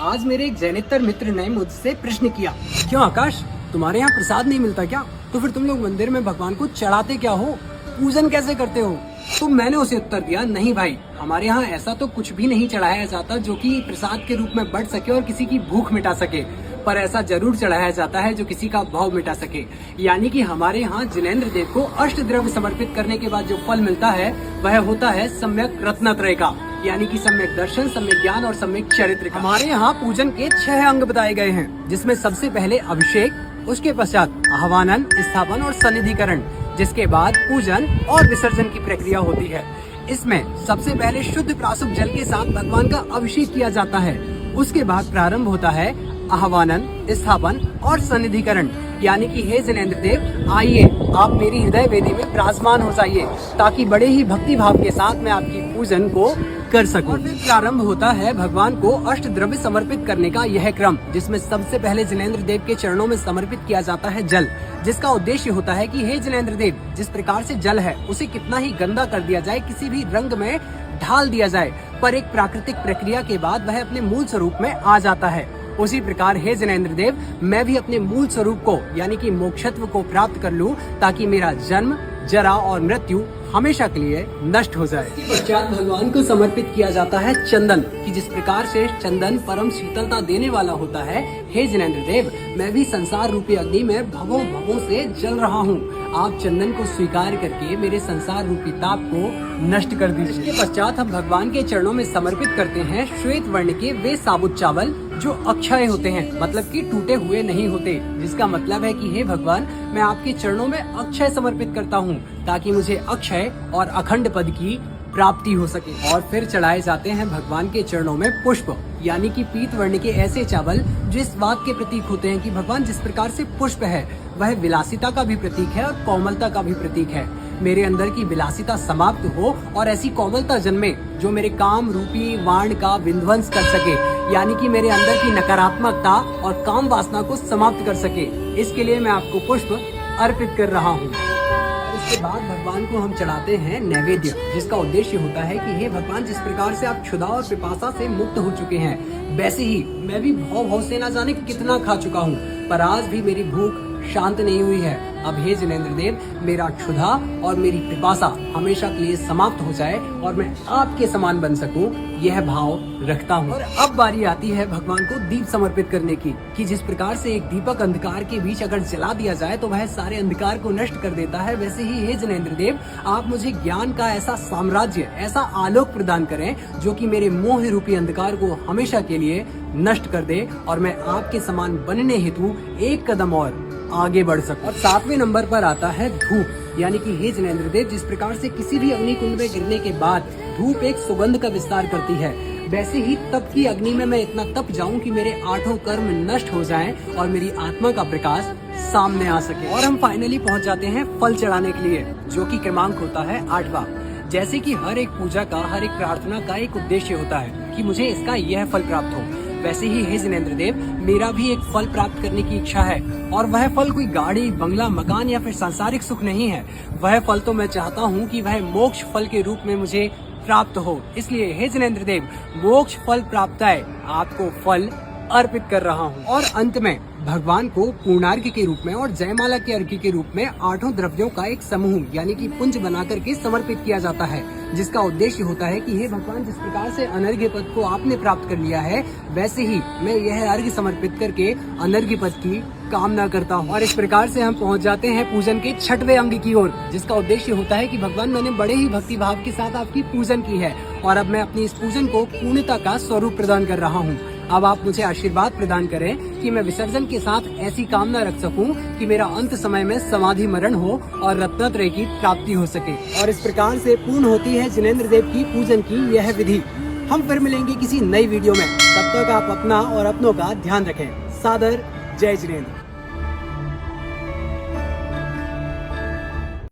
आज मेरे एक जैनेतर मित्र ने मुझसे प्रश्न किया, क्यों आकाश, तुम्हारे यहाँ प्रसाद नहीं मिलता क्या? तो फिर तुम लोग मंदिर में भगवान को चढ़ाते क्या हो, पूजन कैसे करते हो? तो मैंने उसे उत्तर दिया, नहीं भाई, हमारे यहाँ ऐसा तो कुछ भी नहीं चढ़ाया जाता जो कि प्रसाद के रूप में बढ़ सके और किसी की भूख मिटा सके, पर ऐसा जरूर चढ़ाया जाता है जो किसी का भाव मिटा सके। यानी कि हमारे यहाँ जिनेंद्र देव को अष्टद्रव्य समर्पित करने के बाद जो फल मिलता है वह होता है सम्यक रत्नत्रय का, यानी कि सम्यक दर्शन, सम्यक ज्ञान और सम्यक चरित्र का। हमारे यहाँ पूजन के 6 अंग बताए गए हैं, जिसमें सबसे पहले अभिषेक, उसके पश्चात आह्वानन, स्थापन और सन्निधिकरण, जिसके बाद पूजन और विसर्जन की प्रक्रिया होती है। इसमें सबसे पहले शुद्ध प्रासुक जल के साथ भगवान का अभिषेक किया जाता है। उसके बाद प्रारंभ होता है आह्वानन, स्थापन और सन्निधिकरण, यानी कि हे जिनेंद्र देव, आइए आप मेरी हृदय वेदी में विराजमान हो जाइए, ताकि बड़े ही भक्ति भाव के साथ मैं आपकी पूजन को कर सकूं। और फिर प्रारंभ होता है भगवान को अष्ट द्रव्य समर्पित करने का यह क्रम, जिसमें सबसे पहले जिनेंद्र देव के चरणों में समर्पित किया जाता है जल, जिसका उद्देश्य होता है कि हे जिनेंद्र देव, जिस प्रकार से जल है उसे कितना ही गंदा कर दिया जाए, किसी भी रंग में ढाल दिया जाए, पर एक प्राकृतिक प्रक्रिया के बाद वह अपने मूल स्वरूप में आ जाता है। उसी प्रकार हे जिनेंद्र देव, मैं भी अपने मूल स्वरूप को यानी कि मोक्षत्व को प्राप्त कर लूं, ताकि मेरा जन्म, जरा और मृत्यु हमेशा के लिए नष्ट हो जाए। इसके पश्चात भगवान को समर्पित किया जाता है चंदन, कि जिस प्रकार से चंदन परम शीतलता देने वाला होता है, हे जिनेंद्र देव, मैं भी संसार रूपी अग्नि में भवों भवों से जल रहा हूँ। आप चंदन को स्वीकार करके मेरे संसार रूपी ताप को नष्ट कर दीजिए। इसके पश्चात हम भगवान के चरणों में समर्पित करते हैं श्वेत वर्ण के वे साबुत चावल जो अक्षय होते हैं, मतलब कि टूटे हुए नहीं होते, जिसका मतलब है कि हे भगवान, मैं आपके चरणों में अक्षय समर्पित करता हूँ, ताकि मुझे अक्षय और अखंड पद की प्राप्ति हो सके। और फिर चढ़ाए जाते हैं भगवान के चरणों में पुष्प, यानी कि पीत वर्ण के ऐसे चावल जो इस बात के प्रतीक होते हैं कि भगवान जिस प्रकार से पुष्प है वह विलासिता का भी प्रतीक है और कोमलता का भी प्रतीक है। मेरे अंदर की विलासिता समाप्त हो और ऐसी कोमलता जन्मे जो मेरे काम रूपी वाण का विध्वंस कर सके, यानी कि मेरे अंदर की नकारात्मकता और काम वासना को समाप्त कर सके। इसके लिए मैं आपको पुष्प अर्पित कर रहा हूँ। इसके बाद भगवान को हम चढ़ाते हैं नैवेद्य, जिसका उद्देश्य होता है कि हे भगवान, जिस प्रकार से आप क्षुधा और पिपासा से मुक्त हो चुके हैं, वैसे ही मैं भी भव से ना जाने कितना खा चुका हूँ, पर आज भी मेरी भूख शांत नहीं हुई है। अब हे जिनेंद्र देव, मेरा क्षुधा और मेरी पिपासा हमेशा के लिए समाप्त हो जाए और मैं आपके समान बन सकूं, यह भाव रखता हूं। और अब बारी आती है भगवान को दीप समर्पित करने की, कि जिस प्रकार से एक दीपक अंधकार के बीच अगर जला दिया जाए तो वह सारे अंधकार को नष्ट कर देता है, वैसे ही हे जिनेंद्र देव, आप मुझे ज्ञान का ऐसा साम्राज्य, ऐसा आलोक प्रदान करें जो कि मेरे मोह रूपी अंधकार को हमेशा के लिए नष्ट कर दे और मैं आपके समान बनने हेतु एक कदम और आगे बढ़ सकूं। और 7वें नंबर पर आता है धूप, यानी कि हे जिनेंद्र देव, जिस प्रकार से किसी भी अग्नि कुंड में गिरने के बाद धूप एक सुगंध का विस्तार करती है, वैसे ही तप की अग्नि में मैं इतना तप जाऊं कि मेरे 8 कर्म नष्ट हो जाएं और मेरी आत्मा का प्रकाश सामने आ सके। और हम फाइनली पहुंच जाते हैं फल चढ़ाने के लिए, जो कि क्रमांक होता है 8वां। जैसे कि हर एक पूजा का, हर एक प्रार्थना का एक उद्देश्य होता है कि मुझे इसका यह फल प्राप्त हो, वैसे ही हे जिनेंद्र देव, मेरा भी एक फल प्राप्त करने की इच्छा है, और वह फल कोई गाड़ी, बंगला, मकान या फिर सांसारिक सुख नहीं है। वह फल तो मैं चाहता हूँ कि वह मोक्ष फल के रूप में मुझे प्राप्त हो। इसलिए हे जिनेंद्र देव, मोक्ष फल प्राप्त है, आपको फल अर्पित कर रहा हूँ। और अंत में भगवान को पूर्णार्घ्य के रूप में और जयमाला के अर्घ्य के रूप में 8 द्रव्यों का एक समूह, यानी कि पुंज बना करके समर्पित किया जाता है, जिसका उद्देश्य होता है कि हे भगवान, जिस प्रकार से अनर्घ्य पद को आपने प्राप्त कर लिया है, वैसे ही मैं यह अर्घ्य समर्पित करके अनर्घ्य पद की कामना करता हूँ। और इस प्रकार से हम पहुँच जाते हैं पूजन के 6वें अंग की ओर, जिसका उद्देश्य होता है कि भगवान, मैंने बड़े ही भक्ति भाव के साथ आपकी पूजन की है और अब मैं अपनी इस पूजन को पूर्णता का स्वरूप प्रदान कर रहा हूँ। अब आप मुझे आशीर्वाद प्रदान करें कि मैं विसर्जन के साथ ऐसी कामना रख सकूं कि मेरा अंत समय में समाधि मरण हो और रत्नत्रय की प्राप्ति हो सके। और इस प्रकार से पूर्ण होती है जिनेंद्र देव की पूजन की यह विधि। हम फिर मिलेंगे किसी नई वीडियो में, तब तक आप अपना और अपनों का ध्यान रखें। सादर जय जिनेंद्र।